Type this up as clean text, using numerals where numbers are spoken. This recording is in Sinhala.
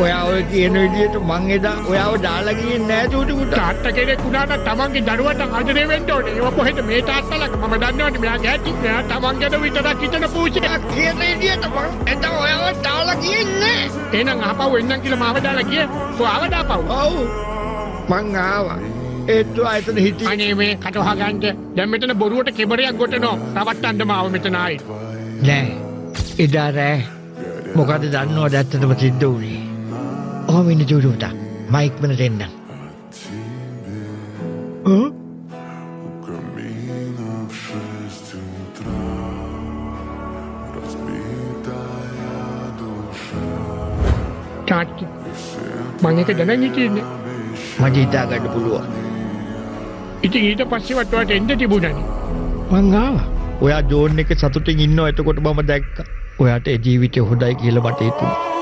ඔයා ඔය කියන විදිහට මං එදා ඔයාව දාලා ගියේ නෑ චූටි පුතා. තාත්තා කෙනෙක් වුණාට තමන්ගේ දරුවට ආදරේ වෙන්න ඕනේ. ඒක කොහෙද මේ තාත්තලා මම දන්නවනේ මෙයා ගැටි මෙයා තමන් ගැන විතරක් හිතන පූජා. කියන විදිහට මං එදා ඔයාව දාලා ගියේ නෑ. එහෙනම් ආපහු එන්නම් කියලා මාව දාලා ගියේ. කොහොම ආවද ආපහු? ඔව්. මං ආවා. ඒත් ආයතන හිටි. අනේ මේ කටවහ ගන්න. දැන් මෙතන බොරුවට කෙබරයක් ගොටනවා. රවට්ටන්න මාව මෙතන ආයි. නෑ. එදා රෑ මොකද දන්නවද ඇත්තටම සිද්ධ වුණේ? ඔහොම ඉන්න චූටි පුතා. මයික් මෙතන එන්න. තාත්තා මම එක දැනන් හිටින්නේ. මට හිතා ගන්න පුළුවන්. ඉතින් ඊට පස්සේ වටවට එන්න තිබුණානේ. මං ආවා. ඔයා ජෝන් එක සතුටින් ඉන්නවා එතකොට මම දැක්කා. ඔයාට ඒ ජීවිතේ හොඳයි කියලා මට හිතුණා.